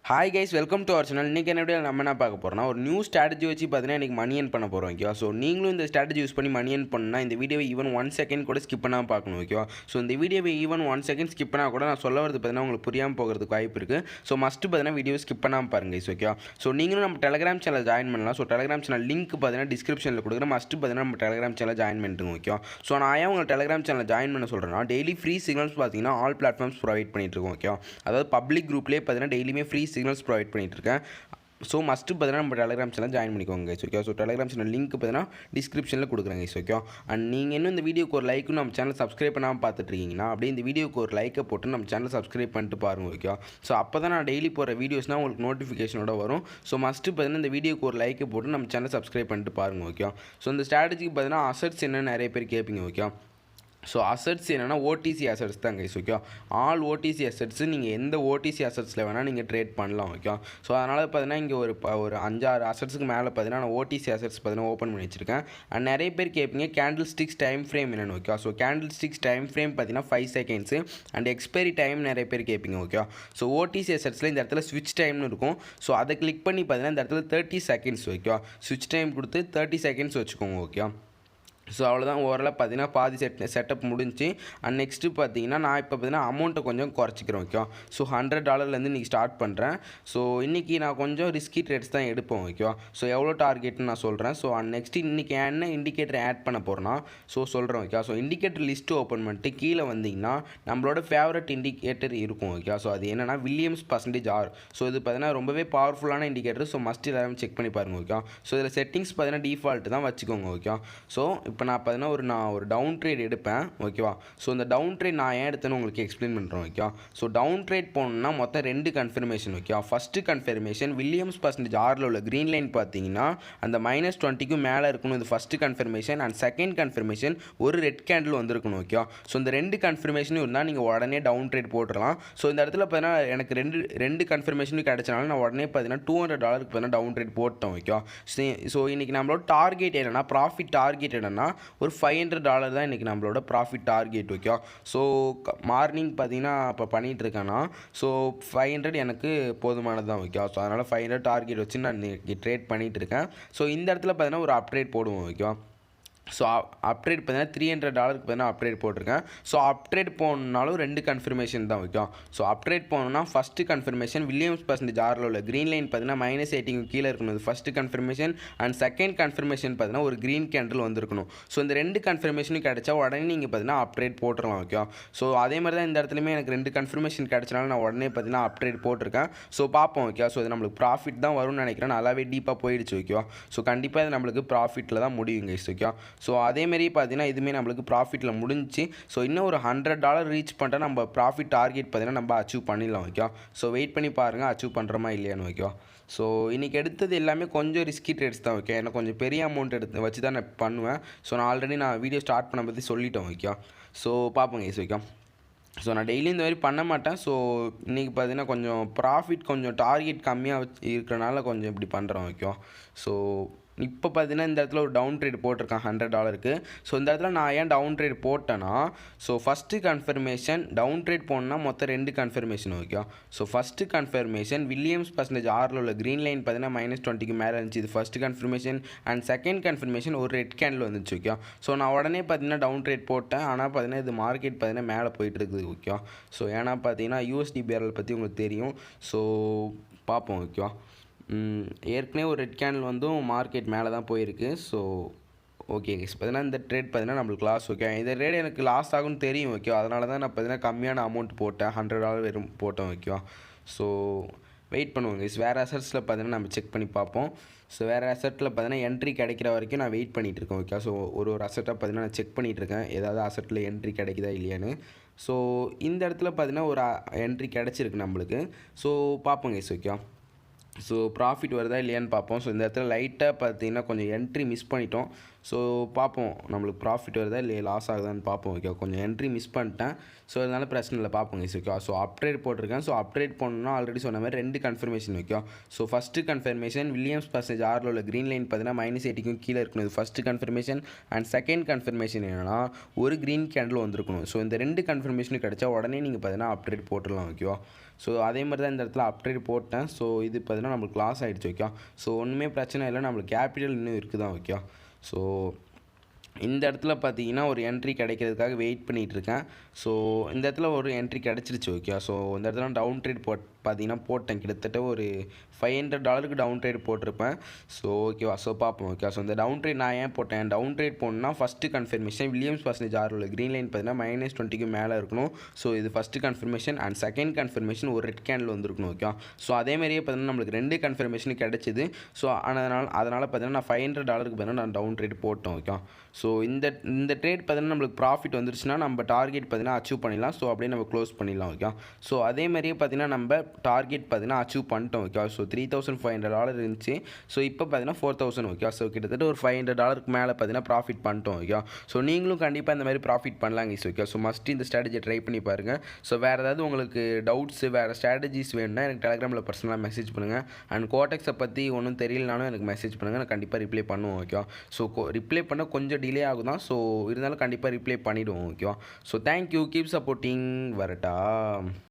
Hi guys, welcome to our channel. இன்றைக்கி என்ன நம்ம என்ன பார்க்க போகிறோம்னா, ஒரு நியூ ஸ்ட்ராட்டஜி வச்சு பார்த்தீங்கன்னா இன்றைக்கி மணி ஏர்ன் பண்ண போகிறோம். ஓகேவா? ஸோ நீங்களும் இந்த ஸ்ட்ராட்டஜி யூஸ் பண்ணி மணி ஏர்ன் பண்ணால் இந்த வீடியோவை ஈவன் 1 செகண்ட் கூட ஸ்கிப் பண்ணாமல் பார்க்கணும். ஓகேவா? ஸோ இந்த வீடியோவை ஈவன் 1 செகண்ட் ஸ்கிப் பண்ணால் கூட நான் சொல்ல வரது பார்த்தீங்கன்னா உங்களுக்கு புரியாமல் போகிறதுக்கு வாய்ப்பு இருக்குது. ஸோ மஸ்ட்டு பார்த்தீங்கன்னா வீடியோ ஸ்கிப் பண்ணாமல் பாருங்க கைஸ். ஓகேவா? ஸோ நீங்களும் நம்ம டெலிகிராம் சேனல் ஜாயின் பண்ணலாம். ஸோ டெலிகிராம் சேனல் லிங்க் பார்த்தீங்கன்னா டிஸ்கிரிப்ஷனில் கொடுக்குறேன். மஸ்ட்டு பார்த்தீங்கன்னா நம்ம டெலிகிராம் சேனல் ஜாயின் பண்ணிட்டுங்க. ஓகேவா? ஸோ நான் ஏன் உங்கள் டெலிகிராம் சேனல் ஜாயின் பண்ண சொல்கிறேன்னா, டெய்லி ஃப்ரீ சிக்னல்ஸ் பார்த்தீங்கன்னா ஆல் பிளாட்ஃபார்ம்ஸ் ப்ரொவைட் பண்ணிட்டு இருக்கோம். ஓகேவா? அதாவது பப்ளிக் குரூப்லேயே பார்த்தீங்கன்னா டெய்லியுமே ஃப்ரீ சிக்னல்ஸ் ப்ரொவைட் பண்ணிட்டு இருக்கேன். ஸோ மஸ்ட்டு பார்த்தீங்கன்னா நம்ம டெலிகிராம் சேனல் ஜாயின் பண்ணிக்கோங்க guys. Okay? So Telegram channel link பார்த்தீங்கன்னா டிஸ்கிரிப்ஷனில் கொடுக்குறேன் கைஸ். ஓகே? அண்ட் நீங்கள் இன்னும் இந்த வீடியோக்கு ஒரு லைக்கும் நம்ம சேனல் சப்ஸ்கிரைப் பண்ணாமல் பார்த்துட்ருக்கீங்கன்னா அப்படியே இந்த வீடியோக்கு ஒரு லைக்கை போட்டு நம்ம சேனல் சப்ஸ்கிரைப் பண்ணிட்டு பாருங்கள். ஓகே? ஸோ அப்போ தான் நான் டெய்லி போகிற வீடியோஸ்னால் உங்களுக்கு நோட்டிஃபிகேஷனோட வரும். ஸோ மஸ்ட்டு பார்த்தீங்கன்னா இந்த வீடியோக்கு ஒரு லைக்கை போட்டு நம்ம சேனல் சப்ஸ்கிரைப் பண்ணிட்டு பாருங்கள். ஓகே? ஸோ இந்த ஸ்ட்ராட்டஜிக்கு பார்த்தீங்கன்னா அசட்ஸ் என்னன்னு நிறைய பேர் கேட்பீங்க. ஓகே? ஸோ அசட்ஸ் என்னென்னா ஓடிசி அசட்ஸ் தான் guys. Okay? All Odissi assets நீங்கள் எந்த ஓடிசி அசட்ஸில் வேணால் நீங்கள் ட்ரேட் பண்ணலாம். ஓகே? ஸோ அதனால் பார்த்தீங்கன்னா இங்கே ஒரு 5-6 அசட்ஸுக்கு மேலே பார்த்தீங்கன்னா நான் ஓடிசி அசட்ஸ் பார்த்தீங்கன்னா ஓப்பன் பண்ணி வச்சுருக்கேன். அண்ட் நிறைய பேர் கேட்பீங்க கேண்டில்ஸ்டிக்ஸ் டைம் ஃப்ரேம் என்னென்னு. Okay? So candlesticks time frame பார்த்தீங்கன்னா 5 செகண்ட்ஸு அண்ட் எக்ஸ்பைரி டைம் நிறைய பேர் கேட்பீங்க. ஓகே? ஸோ ஓடிசி அசட்ஸில் இந்த இடத்துல ஸ்விட்ச் டைம்னு இருக்கும். ஸோ அதை கிளிக் பண்ணி பார்த்தீங்கன்னா இந்த இடத்துல 30 செகண்ட்ஸ். ஓகே? ஸ்விட்ச் டைம் கொடுத்து 30 செகண்ட்ஸ் வச்சுக்கோங்க. ஓகே? ஸோ அவ்வளோதான், ஓரளவு பார்த்தீங்கன்னா பாதி செட்டப் முடிஞ்சு. அண்ட் நெக்ஸ்ட்டு பார்த்தீங்கன்னா நான் இப்போ பார்த்தீங்கன்னா அமௌண்ட்டை கொஞ்சம் குறைச்சிக்கிறேன். ஓகே? ஸோ $100 இன்றைக்கி ஸ்டார்ட் பண்ணுறேன். ஸோ இன்றைக்கி நான் கொஞ்சம் ரிஸ்கி ட்ரேட்ஸ் தான் எடுப்பேன். ஓகேவா? ஸோ எவ்வளோ டார்கெட்னு நான் சொல்கிறேன். ஸோ நெக்ஸ்ட்டு இன்றைக்கி என்ன இண்டிகேட்டர் ஆட் பண்ண போகிறேன்னா சொல்கிறேன். Okay? So indicator list open பண்ணிட்டு கீழே வந்தீங்கன்னா நம்மளோட ஃபேவரட் இண்டிகேட்டர் இருக்கும். ஓகே? ஸோ அது என்னென்னா வில்லியம்ஸ் பர்சன்டேஜ் ஆர். ஸோ இது பார்த்தீங்கன்னா ரொம்பவே பவர்ஃபுல்லான இண்டிகேட்டர். ஸோ மஸ்ட் எல்லாரும் செக் பண்ணி பாருங்கள். ஓகே? ஸோ இதில் செட்டிங்ஸ் பார்த்தீங்கன்னா டிஃபால்ட்டு தான் வச்சுக்கோங்க. ஓகே? ஸோ இப்போ நான் பார்த்தீங்கன்னா நான் ஒரு டவுன் ட்ரேட் எடுப்பேன். ஓகேவா? ஸோ இந்த டவுன் ட்ரேட் நான் ஏன் எடுத்தேன்னு உங்களுக்கு எக்ஸ்பிளைன் பண்ணுறேன். ஓகே? ஸோ டவுன் ட்ரேட் போகணுன்னா மொத்தம் 2 confirmation. Okay? First confirmation Williams percentage ஆரில் உள்ள க்ரீன் லைன் பார்த்தீங்கன்னா அந்த -20க்கும் மேலே இருக்கணும். இது first confirmation. And second confirmation ஒரு ரெட் கேண்டில் வந்துருக்கணும். ஓகே? ஸோ இந்த 2 கன்ஃபர்மேஷனும் இருந்தால் நீங்கள் உடனே டவுன் ட்ரேட் போட்டுடலாம். ஸோ இந்த இடத்துல பார்த்தீங்கன்னா எனக்கு ரெண்டு கன்ஃபர்மேஷனும் கிடைச்சனால நான் உடனே பார்த்தீங்கன்னா $200 பார்த்தீங்கன்னா டவுன் ட்ரேட் போட்டேன். ஓகே? ஸோ இன்றைக்கி நம்மளோட டார்கெட் என்னென்னா, ப்ராஃபிட் டார்கெட் என்னென்னா ஒரு $500 தான் இன்றைக்கி நம்மளோட profit target. Okay? So morning பார்த்தீங்கன்னா இப்போ பண்ணிகிட்ருக்கேன்னா ஸோ 500 எனக்கு போதுமானது தான். ஓகே? ஸோ அதனால் 500 டார்கெட் வச்சு நான் இன்றைக்கி ட்ரேட் பண்ணிகிட்ருக்கேன். ஸோ இந்த இடத்துல பார்த்தீங்கன்னா ஒரு அப்ட்ரேட் போடுவோம். ஓகே? ஸோ அப்ட்ரேட் பார்த்தீங்கன்னா $300 பார்த்தீங்கன்னா அப்ட்ரேட் போட்டிருக்கேன். ஸோ அப்ட்ரேட் போகணுன்னாலும் 2 கன்ஃபர்மேஷன் தான். ஓகே? ஸோ அப்ட்ரேட் போகணுன்னா ஃபஸ்ட்டு கன்ஃபர்மேஷன் வில்லியம்ஸ் பர்சன்டேஜ் ஆரில் உள்ள க்ரீன் லைன் பார்த்தீங்கன்னா -18 கீழே இருக்கணும். First confirmation. And second confirmation பார்த்தீங்கன்னா ஒரு க்ரீன் கேண்டில் வந்திருக்கணும். ஸோ இந்த 2 கன்ஃபர்மேஷனும் கிடச்சா உடனே நீங்கள் பார்த்தீங்கன்னா அப்ட்ரேட் போட்டுடலாம். ஓகே? ஸோ அதே மாதிரி தான் இந்த இடத்துலையுமே எனக்கு 2 கன்ஃபர்மேஷன் கிடச்சனால நான் உடனே பார்த்தீங்கன்னா அப்ட்ரேட் போட்டிருக்கேன். ஸோ பார்ப்போம். ஓகே? ஸோ இது நம்மளுக்கு ப்ராஃபிட் தான் வரும்னு நினைக்கிறேன். நல்லாவே டீப்பாக போயிடுச்சு. ஓகே? ஸோ கண்டிப்பாக இது நம்மளுக்கு ப்ராஃபிட்டில் தான் முடியும் கைஸ். ஓகே? ஸோ அதேமாரி பார்த்தீங்கன்னா இதுவுமே நம்மளுக்கு ப்ராஃபிட்டில் முடிஞ்சு. ஸோ இன்னும் ஒரு $100 ரீச் பண்ணிட்டா நம்ம ப்ராஃபிட் டார்கெட் பார்த்தீங்கன்னா நம்ம அச்சீவ் பண்ணிடலாம். ஓகே? ஸோ வெயிட் பண்ணி பாருங்கள் அச்சீவ் பண்ணுறோமா இல்லையான்னு. ஓகே? ஸோ இன்றைக்கி எடுத்தது எல்லாமே கொஞ்சம் ரிஸ்கி ட்ரேட்ஸ் தான். ஓகே? எனக்கு கொஞ்சம் பெரிய அமௌண்ட் எடுத்து வச்சு தான் நான் பண்ணுவேன். ஸோ நான் ஆல்ரெடி வீடியோ ஸ்டார்ட் பண்ண பற்றி சொல்லிட்டேன். ஓகே? ஸோ பார்ப்போங்க கைஸ். ஓகே? ஸோ நான் டெய்லி இந்த மாதிரி பண்ண மாட்டேன். ஸோ இன்றைக்கி பார்த்தீங்கன்னா கொஞ்சம் ப்ராஃபிட் கொஞ்சம் டார்கெட் கம்மியாக இருக்கிறனால கொஞ்சம் இப்படி பண்ணுறோம். ஓகே? ஸோ இப்போ பார்த்தீங்கன்னா இந்த இடத்துல ஒரு டவுன் ட்ரேட் போட்டிருக்கேன் $100. ஸோ இந்த இடத்துல நான் ஏன் டவுன் ட்ரேட் போட்டேன்னா, so first confirmation down trade போனால் மொத்தம் 2 confirmation. Okay? So first confirmation Williams percentage ஆரில் உள்ள க்ரீன் லைன் பார்த்தீங்கன்னா -20க்கு மேலே இருந்துச்சு. இது first confirmation. And second confirmation ஒரு ரெட் கேண்டில் வந்துச்சு. ஓகே? ஸோ நான் உடனே பார்த்தீங்கன்னா டவுன் ட்ரேட் போட்டேன். ஆனால் பார்த்தீங்கன்னா இது மார்க்கெட் பார்த்தீங்கன்னா மேலே போயிட்டு இருக்குது. ஓகே? ஸோ ஏன்னா பார்த்தீங்கன்னா USD/BRL பற்றி உங்களுக்கு தெரியும். ஸோ பார்ப்போம். ஓகே? ஏற்கனவே ஒரு ரெட் கேண்டில் வந்தும் மார்க்கெட் மேலே தான் போயிருக்கு. ஸோ ஓகே கைஸ், பார்த்தீங்கன்னா இந்த ட்ரேட் பார்த்தீங்கன்னா நம்மளுக்கு லாஸ். ஓகே? இந்த ட்ரேட் எனக்கு லாஸ் ஆகும்னு தெரியும். ஓகே? அதனால தான் நான் பார்த்தீங்கன்னா கம்மியான அமௌண்ட் போட்டேன். $100 வெறும் போட்டேன். ஓகே? ஸோ வெயிட் பண்ணுவோம் கைஸ். வேறு அசட்ஸில் பார்த்தீங்கன்னா நம்ம செக் பண்ணி பார்ப்போம். ஸோ வேறு அசட்டில் பார்த்தீங்கன்னா என்ட்ரி கிடைக்கிற வரைக்கும் நான் வெயிட் பண்ணிகிட்ருக்கேன். ஓகே? ஸோ ஒரு அசட்டாக பார்த்தீங்கன்னா நான் செக் பண்ணிகிட்ருக்கேன் ஏதாவது அசட்டில் என்ட்ரி கிடைக்குதா இல்லையான்னு. ஸோ இந்த இடத்துல பார்த்தீங்கன்னா ஒரு என்ட்ரி கிடச்சிருக்கு நம்மளுக்கு. ஸோ பார்ப்போம் கைஸ். ஓகே? ஸோ ப்ராஃபிட் வருதா இல்லையான்னு பார்ப்போம். ஸோ இந்த இடத்துல லைட்டாக பார்த்தீங்கன்னா கொஞ்சம் என்ட்ரி மிஸ் பண்ணிட்டோம். ஸோ பார்ப்போம் நம்மளுக்கு ப்ராஃபிட் வருதா இல்லை லாஸ் ஆகுதான்னு பார்ப்போம் ஓகே. கொஞ்சம் என்ட்ரி மிஸ் பண்ணிட்டேன், ஸோ அதனால பிரச்சனை இல்லை, பார்ப்போங்க ஓகே. ஸோ அப்ட்ரேட் போட்டிருக்கேன். ஸோ அப்ட்ரேட் பண்ணணும்னா ஆல்ரெடி சொன்ன மாதிரி 2 confirmation okay. So first confirmation Williams percentage ஆரில் உள்ள க்ரீன் லைன் பார்த்தீங்கன்னா -80க்கும் கீழே இருக்கணும், இது first confirmation. And second confirmation என்னென்னா ஒரு க்ரீன் கேண்டில் வந்துருக்கணும். ஸோ இந்த 2 கன்ஃபர்மேஷனும் கிடச்சா உடனே நீங்கள் பார்த்தீங்கன்னா அப்ட்ரேட் போட்டுடலாம் ஓகேவா. ஸோ அதே மாதிரி தான் இந்த இடத்துல அப்ட்ரேட் போட்டேன். ஸோ இது பார்த்தீங்கன்னா நம்மளுக்கு லாஸ் ஆகிடுச்சு ஓகே. ஸோ ஒன்றுமே பிரச்சனை இல்லை, நம்மளுக்கு கேபிட்டல் இன்னும் இருக்குது தான் ஓகே. ஸோ இந்த இடத்துல பார்த்தீங்கன்னா ஒரு என்ட்ரி கிடைக்கிறதுக்காக வெயிட் பண்ணிகிட்ருக்கேன். ஸோ இந்த இடத்துல ஒரு என்ட்ரி கிடச்சிருச்சு ஓகே. ஸோ இந்த இடத்துல டவுன் ட்ரேட் பார்த்தீங்கன்னா போட்டேன், கிட்டத்தட்ட ஒரு $500 டவுன் ட்ரேட் போட்டிருப்பேன். ஸோ ஓகேவா. ஸோ பார்ப்போம் ஓகே. ஸோ இந்த டவுன் ட்ரேட் நான் ஏன் போட்டேன், டவுன் ட்ரேட் போடணும்னா first confirmation Williams percentage R உள்ள க்ரீன் லைன் பார்த்தீங்கன்னா -20க்கு மேலே இருக்கணும். ஸோ இது first confirmation. And second confirmation ஒரு ரெட் கேண்டில் வந்துருக்கணும் ஓகே. ஸோ அதேமாதிரியே பார்த்தீங்கன்னா நம்மளுக்கு 2 கன்ஃபர்மேஷன் கிடச்சிது. ஸோ அதனால் பார்த்தீங்கன்னா நான் $500க்கு பார்த்தீங்கன்னா நான் டவுன் ட்ரேட் போட்டேன் ஓகே. ஸோ இந்த ட்ரேட் பார்த்தீங்கன்னா நம்மளுக்கு ப்ராஃபிட் வந்துருச்சுன்னா நம்ம டார்கெட் பார்த்தீங்கன்னா அச்சீவ் பண்ணிடலாம். ஸோ அப்படியே நம்ம க்ளோஸ் பண்ணிடலாம் ஓகே. ஸோ அதே மாதிரியே பார்த்தீங்கன்னா நம்ம டார்கெட் பார்த்தீங்கன்னா அச்சீவ் பண்ணிட்டோம் ஓகே. ஸோ $3,500 இருந்துச்சு. ஸோ இப்போ பார்த்தீங்கன்னா 4,000 ஓகே. ஸோ கிட்டத்தட்ட ஒரு $500க்கு மேலே பார்த்தீங்கன்னா ப்ராஃபிட் பண்ணிட்டோம் ஓகே. ஸோ நீங்களும் கண்டிப்பாக இந்த மாதிரி ப்ராஃபிட் பண்ணலாங்க ஓகே. ஸோ மஸ்ட் இந்த ஸ்ட்ராட்டஜியை ட்ரை பண்ணி பாருங்கள். ஸோ வேறு ஏதாவது உங்களுக்கு டவுட்ஸு வேறு ஸ்ட்ராட்டஜிஸ் வேணும்னா எனக்கு டெலிகிராமில் பர்சனலாக மெசேஜ் பண்ணுங்கள். அண்ட் கோடெக்ஸை பற்றி ஒன்றும் தெரியலனாலும் எனக்கு மெசேஜ் பண்ணுங்கள், நான் கண்டிப்பாக ரிப்ளை பண்ணுவோம் ஓகே. ஸோ ரிப்ளை பண்ண கொஞ்சம் டிலே ஆகும் தான், ஸோ இருந்தாலும் கண்டிப்பாக ரிப்ளை பண்ணிவிடுவோம் ஓகேவா. ஸோ தேங்க்யூ, கீப் சப்போர்ட்டிங், வரட்டா.